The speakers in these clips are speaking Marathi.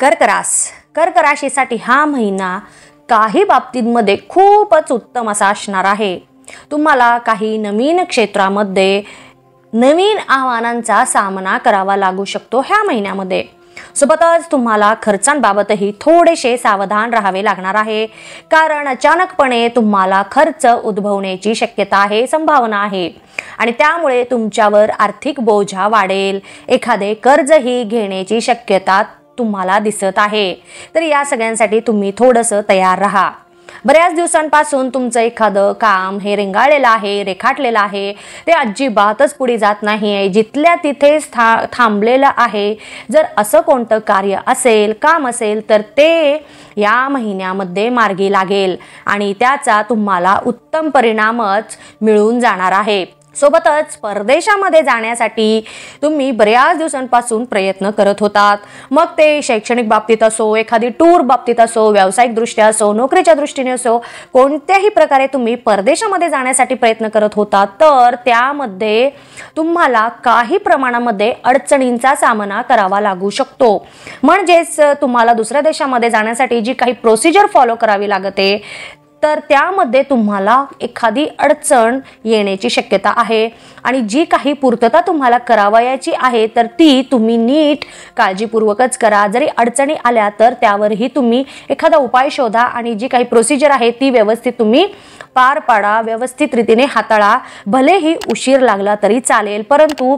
कर्क राशीसाठी हा महिना काही बाबतींमध्ये खूपच उत्तम असा असणार आहे। तुम्हाला काही नवीन क्षेत्रामध्ये नवीन आव्हानांचा सामना करावा लागू शकतो ह्या महिन्यामध्ये। सोबतच तुम्हाला खर्चांबाबतही थोडेसे सावधान राहावे लागणार आहे, कारण अचानकपणे तुम्हाला खर्च उद्भवण्याची शक्यता आहे, संभावना आहे आणि त्यामुळे तुमच्यावर आर्थिक बोजा वाढेल। एखादे कर्जही घेण्याची शक्यता तुम्हाला दिसत आहे। तर या सगळ्यांसाठी तुम्ही थोडंसं तयार राहा। बऱ्याच दिवसांपासून तुमचं एखादं काम हे रेंगाळलेलं आहे, रेखाटलेलं आहे, ते अजिबातच पुढे जात नाहीये, जिथल्या तिथेच थांबलेलं आहे। जर असं कोणतं कार्य असेल, काम असेल तर ते या महिन्यामध्ये मार्गी लागेल आणि त्याचा तुम्हाला उत्तम परिणामच मिळून जाणार आहे। सोबतच परदेशामध्ये जाण्यासाठी तुम्ही बऱ्याच दिवसांपासून प्रयत्न करत होतात, मग ते शैक्षणिक बाबतीत असो, एखादी टूर बाबतीत असो, व्यावसायिक दृष्ट्या असो, नोकरीच्या दृष्टीने असो, कोणत्याही प्रकारे तुम्ही परदेशामध्ये जाण्यासाठी प्रयत्न करत होतात, तर त्यामध्ये तुम्हाला काही प्रमाणामध्ये अडचणींचा सामना करावा लागू शकतो। म्हणजेच तुम्हाला दुसऱ्या देशामध्ये जाण्यासाठी जी काही प्रोसिजर फॉलो करावी लागते तर त्यामध्ये तुम्हाला एखादी अडचण येण्याची शक्यता आहे आणि जी काही पूर्तता तुम्हाला करावयाची आहे तर ती तुम्ही नीट काळजीपूर्वकच करा। जरी अडचणी आल्या तर त्यावरही तुम्ही एखादा उपाय शोधा आणि जी काही प्रोसिजर आहे ती व्यवस्थित तुम्ही पार पाडा, व्यवस्थित रीतीने हाताळा। भलेही उशीर लागला तरी चालेल, परंतु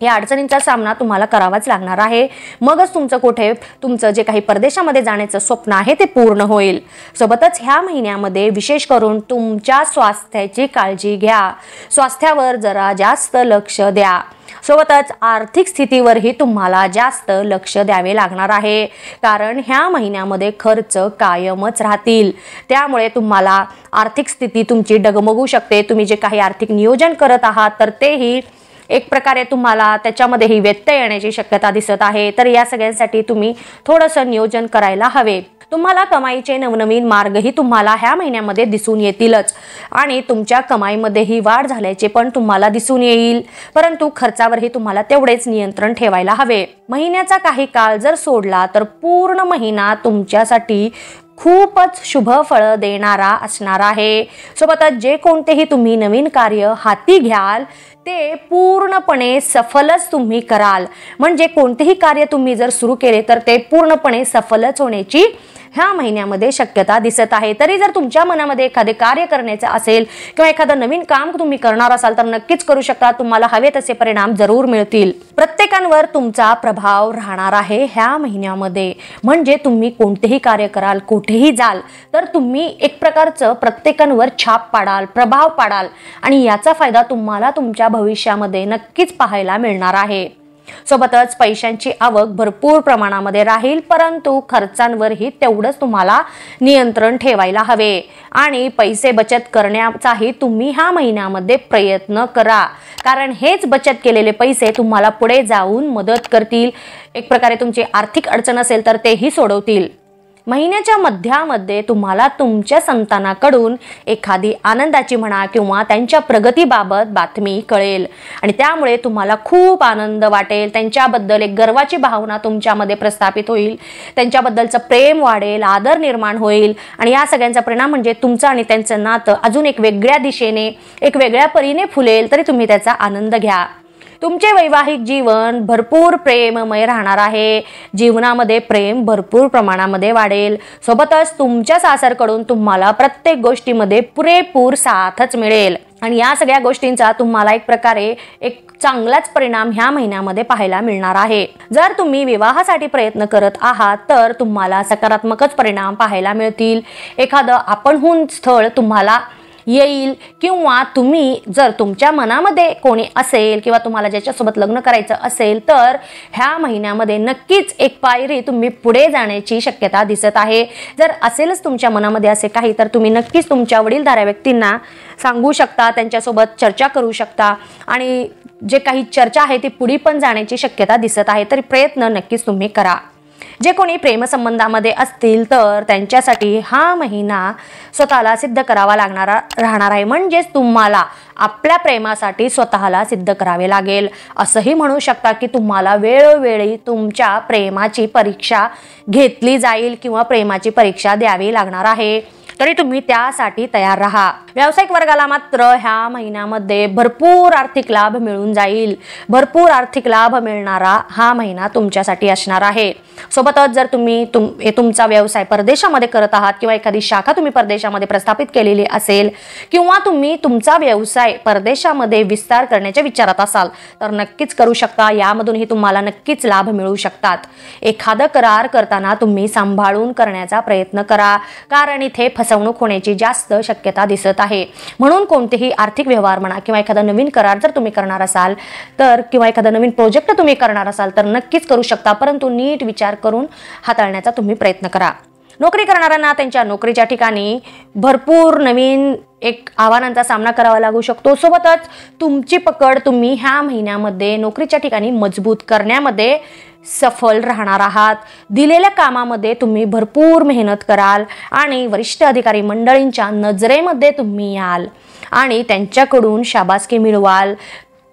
या अडचणींचा सामना तुम्हाला करावाच लागणार आहे। मगच तुमचं जे काही परदेशामध्ये जाण्याचं स्वप्न आहे ते पूर्ण होईल। सोबतच ह्या महिन्यामध्ये विशेष करून तुमच्या स्वास्थ्याची काळजी घ्या, स्वास्थ्यावर जरा जास्त लक्ष द्या। सोबतच आर्थिक स्थितीवरही तुम्हाला जास्त लक्ष द्यावे लागणार आहे, कारण ह्या महिन्यामध्ये खर्च कायमच राहतील। त्यामुळे तुम्हाला आर्थिक स्थिती तुमची डगमगू शकते। तुम्ही जे काही आर्थिक नियोजन करत आहात तर तेही एक प्रकारे तुम्हाला त्याच्यामध्येही व्यत्यय येण्याची शक्यता दिसत आहे। तर या सगळ्यांसाठी तुम्ही थोडंसं नियोजन करायला हवे। तुम्हाला कमाईचे नवनवीन मार्गही तुम्हाला ह्या महिन्यामध्ये दिसून येतीलच आणि तुमच्या कमाईमध्येही वाढ झाल्याचे पण तुम्हाला दिसून येईल, परंतु खर्चावरही तुम्हाला तेवढेच नियंत्रण ठेवायला हवे। महिन्याचा काही काळ जर सोडला तर पूर्ण महिना तुमच्यासाठी खूपच शुभ फळ देणारा असणार आहे। सोबतच जे कोणतेही तुम्ही नवीन कार्य हाती घ्याल ते पूर्णपणे सफलच तुम्ही कराल। म्हणजे कोणतेही कार्य तुम्ही जर सुरू केले तर ते पूर्णपणे सफलच होण्याची ह्या महिन्यामध्ये शक्यता दिसत आहे। तरी जर तुमच्या मनामध्ये एखादे कार्य करण्याचे असेल किंवा एखादं नवीन काम तुम्ही करणार असाल तर नक्कीच करू शकता, तुम्हाला हवे तसे परिणाम जरूर मिळतील। प्रत्येकावर तुमचा प्रभाव राहणार आहे ह्या महिन्यामध्ये, म्हणजे तुम्ही कोणतेही कार्य कराल, कुठेही जाल तर तुम्ही एक प्रकारचं प्रत्येकावर छाप पाडाल, प्रभाव पाडाल आणि याचा फायदा तुम्हाला तुमच्या भविष्यामध्ये नक्कीच पाहायला मिळणार आहे। सोबतच पैशांची आवक भरपूर प्रमाणामध्ये राहील, परंतु खर्चांवरही तेवढंच तुम्हाला नियंत्रण ठेवायला हवे आणि पैसे बचत करण्याचाही तुम्ही ह्या महिन्यामध्ये प्रयत्न करा, कारण हेच बचत केलेले पैसे तुम्हाला पुढे जाऊन मदत करतील। एक प्रकारे तुमची आर्थिक अडचण असेल तर तेही सोडवतील। महिन्याच्या मध्यामध्ये तुम्हाला तुमच्या संतानाकडून एखादी आनंदाची म्हणा किंवा त्यांच्या प्रगतीबाबत बातमी कळेल आणि त्यामुळे तुम्हाला खूप आनंद वाटेल। त्यांच्याबद्दल एक गर्वाची भावना तुमच्यामध्ये प्रस्थापित होईल, त्यांच्याबद्दलचं प्रेम वाढेल, आदर निर्माण होईल आणि या सगळ्यांचा परिणाम म्हणजे तुमचं आणि त्यांचं नातं अजून एक वेगळ्या दिशेने, एक वेगळ्या परीने फुलेल। तरी तुम्ही त्याचा आनंद घ्या। तुमचे वैवाहिक जीवन भरपूर प्रेममय राहणार आहे। जीवनामध्ये प्रेम भरपूर प्रमाणामध्ये वाढेल। सोबतच तुमच्या सासरकडून तुम्हाला प्रत्येक गोष्टीमध्ये पुरेपूर साथच मिळेल आणि या सगळ्या गोष्टींचा तुम्हाला एक प्रकारे एक चांगलाच परिणाम ह्या महिन्यामध्ये पाहायला मिळणार आहे। जर तुम्ही विवाहासाठी प्रयत्न करत आहात तर तुम्हाला सकारात्मकच परिणाम पाहायला मिळतील। एखादं आपणहून स्थळ तुम्हाला येईल किंवा तुम्ही जर तुमच्या मनामध्ये कोणी असेल किंवा तुम्हाला ज्याच्यासोबत लग्न करायचं असेल तर ह्या महिन्यामध्ये नक्कीच एक पायरी तुम्ही पुढे जाण्याची शक्यता दिसत आहे। जर असेलच तुमच्या मनामध्ये असे काही तर तुम्ही नक्कीच तुमच्या वडीलधाऱ्या व्यक्तींना सांगू शकता, त्यांच्यासोबत चर्चा करू शकता आणि जे काही चर्चा आहे ती पुढे पण जाण्याची शक्यता दिसत आहे। तरी प्रयत्न नक्कीच तुम्ही करा। जे कोणी प्रेमसंबंधामध्ये असतील तर त्यांच्यासाठी हा महिना स्वतःला सिद्ध करावा लागणारा राहणार आहे. म्हणजेच तुम्हाला आपल्या प्रेमासाठी स्वतःला सिद्ध करावे लागेल. असंही म्हणू शकता की तुम्हाला वेळोवेळी तुमच्या प्रेमाची परीक्षा घेतली जाईल किंवा प्रेमाची परीक्षा द्यावी लागणार आहे, तरी तुम्ही त्यासाठी तयार राहा. व्यावसायिक वर्गाला मात्र ह्या महिन्यामध्ये भरपूर आर्थिक लाभ मिळून जाईल. भरपूर आर्थिक लाभ मिळणारा हा महिना तुमच्यासाठी असणार आहे. सोबतच जर तुम्ही तुमचा व्यवसाय परदेशामध्ये करत आहात किंवा एखादी शाखा तुम्ही परदेशामध्ये प्रस्थापित केलेली असेल किंवा तुम्ही तुमचा व्यवसाय परदेशामध्ये विस्तार करण्याच्या विचारात असाल तर नक्कीच करू शकता. यामधूनही तुम्हाला नक्कीच लाभ मिळू शकतात. एखादा करार करताना तुम्ही सांभाळून करण्याचा प्रयत्न करा, कारण इथे फसवणूक होण्याची जास्त शक्यता दिसत आहे. म्हणून कोणतेही आर्थिक व्यवहार म्हणा किंवा एखादा नवीन करार जर तुम्ही करणार असाल तर किंवा एखादा नवीन प्रोजेक्ट तुम्ही करणार असाल तर नक्कीच करू शकता, परंतु नीट विचार करून हाताळण्याचा तुम्ही प्रयत्न करा. नोकरी करणाऱ्यांना त्यांच्या नोकरीच्या ठिकाणी भरपूर नवीन आव्हानांचा सामना करावा लागू शकतो. सोबतच तुमची पकड तुम्ही ह्या महिन्यामध्ये नोकरीच्या ठिकाणी मजबूत करण्यामध्ये सफल राहणार आहात. दिलेल्या कामामध्ये तुम्ही भरपूर मेहनत कराल आणि वरिष्ठ अधिकारी मंडळींच्या नजरेमध्ये तुम्ही याल आणि त्यांच्याकडून शाबासकी मिळवाल.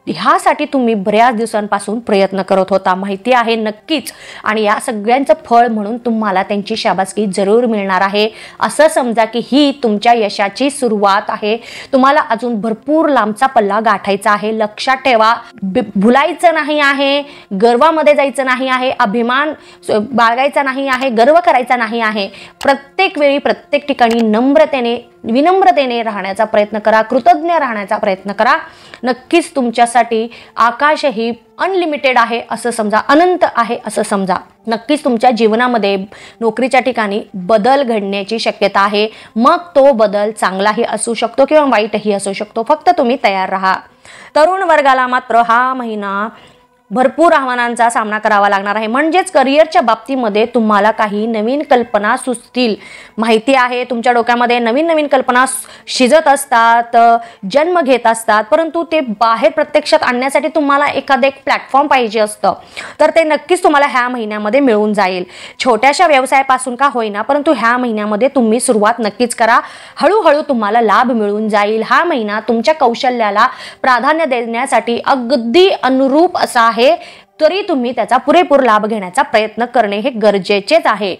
ह्यासाठी तुम्ही बऱ्याच दिवसांपासून प्रयत्न करत होता, माहिती आहे नक्कीच, आणि या सगळ्यांचं फळ म्हणून तुम्हाला त्यांची शाबासकी जरूर मिळणार आहे. असं समजा की ही तुमच्या यशाची सुरुवात आहे. तुम्हाला अजून भरपूर लांबचा पल्ला गाठायचा आहे. लक्षात ठेवा, भुलायचं नाही आहे, गर्वामध्ये जायचं नाही आहे, अभिमान बाळगायचा नाही आहे, गर्व करायचा नाही आहे. प्रत्येक वेळी प्रत्येक ठिकाणी विनम्रतेने राहण्याचा प्रयत्न करा, कृतज्ञ राहण्याचा प्रयत्न करा. नक्कीच तुमच्यासाठी आकाशही अनलिमिटेड आहे असं समजा, अनंत आहे असं समजा. नक्कीच तुमच्या जीवनामध्ये नोकरीच्या ठिकाणी बदल घडण्याची शक्यता आहे. मग तो बदल चांगलाही असू शकतो किंवा वाईटही असू शकतो. फक्त तुम्ही तयार राहा. तरुण वर्गाला मात्र हा महिना भरपूर आव्हानांचा सामना करावा लागणार आहे. म्हणजेच करिअरच्या बाबतीमध्ये तुम्हाला काही नवीन कल्पना सुचतील. माहिती आहे तुमच्या डोक्यामध्ये नवीन नवीन कल्पना शिजत असतात, जन्म घेत असतात, परंतु ते बाहेर प्रत्यक्षात आणण्यासाठी तुम्हाला एखादं एक प्लॅटफॉर्म पाहिजे असतं. तर ते नक्कीच तुम्हाला ह्या महिन्यामध्ये मिळून जाईल. छोट्याशा व्यवसायापासून का होईना, परंतु ह्या महिन्यामध्ये तुम्ही सुरुवात नक्कीच करा. हळूहळू तुम्हाला लाभ मिळून जाईल. हा महिना तुमच्या कौशल्याला प्राधान्य देण्यासाठी अगदी अनुरूप असा आहे, तरी तुम्ही त्याचा पुरेपूर लाभ घेण्याचा प्रयत्न करणे हे गरजेचेच आहे.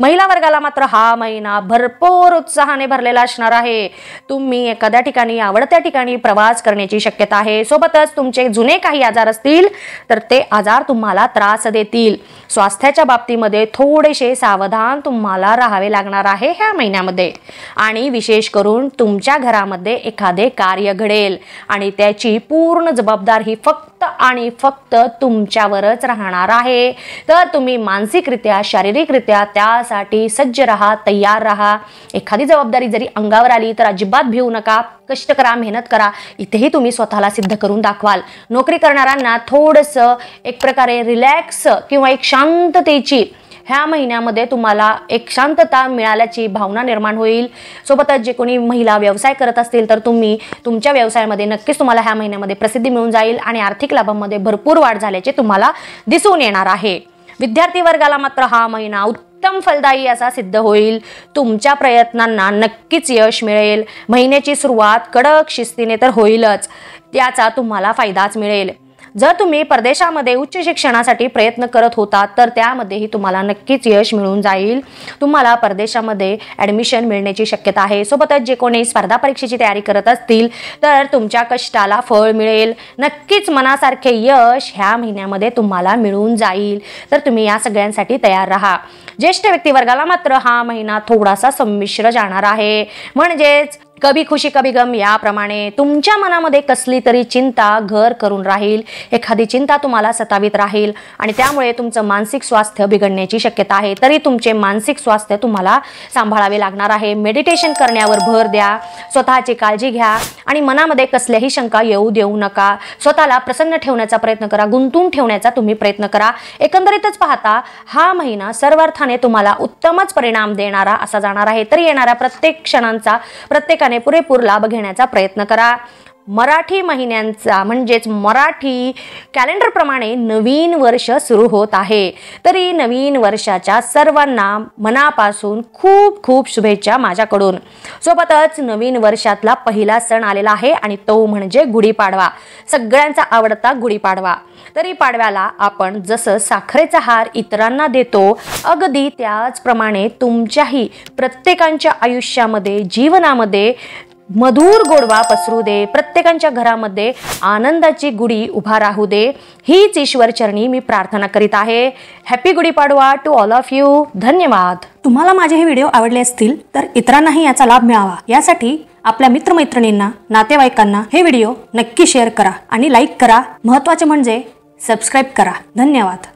महिला वर्गाला मात्र हा महिना भरपूर उत्साहाने भरलेला असणार आहे. तुम्ही एखाद्या ठिकाणी आवडत्या ठिकाणी प्रवास करण्याची शक्यता आहे. सोबतच तुमचे जुने काही आजार असतील तर ते आजार तुम्हाला त्रास देतील. स्वास्थ्याच्या बाबतीमध्ये थोडेसे सावधान तुम्हाला राहावे लागणार आहे ह्या महिन्यामध्ये. आणि विशेष करून तुमच्या घरामध्ये एखादे कार्य घडेल आणि त्याची पूर्ण जबाबदारी ही फक्त आणि फक्त तुमच्यावरच राहणार आहे. तर तुम्ही मानसिकरित्या, शारीरिकरित्या त्यासाठी सज्ज राहा, तयार राहा. एखादी जबाबदारी जरी अंगावर आली तर अजिबात भिवू नका. कष्ट करा, मेहनत करा. इथेही तुम्ही स्वतःला सिद्ध करून दाखवाल. नोकरी करणाऱ्यांना थोडंसं एक प्रकारे रिलॅक्स किंवा एक शांततेची ह्या महिन्यामध्ये तुम्हाला एक शांतता मिळाल्याची भावना निर्माण होईल. सोबतच जे कोणी महिला व्यवसाय करत असतील तर तुम्ही तुमच्या व्यवसायामध्ये नक्कीच तुम्हाला ह्या महिन्यामध्ये प्रसिद्धी मिळून जाईल आणि आर्थिक लाभांमध्ये भरपूर वाढ झाल्याचे तुम्हाला दिसून येणार आहे. विद्यार्थी वर्गाला मात्र हा महिना उत्तम फलदायी असा सिद्ध होईल. तुमच्या प्रयत्नांना नक्कीच यश मिळेल. महिन्याची सुरुवात कडक शिस्तीने तर होईलच, त्याचा तुम्हाला फायदाच मिळेल. जर तुम्ही परदेशामध्ये उच्च शिक्षणासाठी प्रयत्न करत होता तर त्यामध्येही तुम्हाला नक्कीच यश मिळून जाईल. तुम्हाला परदेशामध्ये ॲडमिशन मिळण्याची शक्यता आहे. सोबतच जे कोणी स्पर्धा परीक्षेची तयारी करत असतील तर तुमच्या कष्टाला फळ मिळेल. नक्कीच मनासारखे यश ह्या महिन्यामध्ये तुम्हाला मिळून जाईल. तर तुम्ही या सगळ्यांसाठी तयार राहा. ज्येष्ठ व्यक्तिवर्गाला मात्र हा महिना थोडासा संमिश्र जाणार आहे. म्हणजेच कभी खुशी कभी गम याप्रमाणे तुमच्या मनामध्ये कसली तरी चिंता घर करून राहील. एखादी चिंता तुम्हाला सतावित राहील आणि त्यामुळे तुमचं मानसिक स्वास्थ्य बिघडण्याची शक्यता आहे. तरी तुमचे मानसिक स्वास्थ्य तुम्हाला सांभाळावे लागणार आहे. मेडिटेशन करण्यावर भर द्या, स्वतःची काळजी घ्या आणि मनामध्ये कसल्याही शंका येऊ देऊ नका. स्वतःला प्रसन्न ठेवण्याचा प्रयत्न करा, गुंतून ठेवण्याचा तुम्ही प्रयत्न करा. एकंदरीतच पाहता हा महिना सर्वार्थाने तुम्हाला उत्तमच परिणाम देणारा असा जाणार आहे. तरी येणाऱ्या प्रत्येक क्षणांचा प्रत्येकाने पुरेपूर लाभ घेण्याचा प्रयत्न करा. मराठी महिन्यांचा म्हणजेच मराठी कॅलेंडरप्रमाणे नवीन वर्ष सुरू होत आहे। तरी नवीन वर्षाच्या सर्वांना मनापासून खूप खूप शुभेच्छा माझ्याकडून। सोबतच नवीन वर्षातला पहिला सण आलेला आहे आणि तो म्हणजे गुढीपाडवा, सगळ्यांचा आवडता गुढीपाडवा। तरी पाडव्याला आपण जसं साखरेचा हार इतरांना देतो, अगदी त्याचप्रमाणे तुमच्याही प्रत्येकाच्या आयुष्यामध्ये, जीवनामध्ये मधुर गोडवा पसरू दे, प्रत्येकाच्या घरामध्ये आनंदाची गुढी उभा राहू दे, हीच ईश्वरचरणी मी प्रार्थना करीत आहे। Happy Gudi Padwa to all of you. धन्यवाद। तुम्हाला माझे हे व्हिडिओ आवडले असतील तर इतरांनाही याचा लाभ मिळावा यासाठी आपल्या मित्रमैत्रिणींना, नातेवाईकांना हे व्हिडिओ नक्की शेअर करा आणि लाईक करा। महत्त्वाचे म्हणजे सबस्क्राईब करा। धन्यवाद।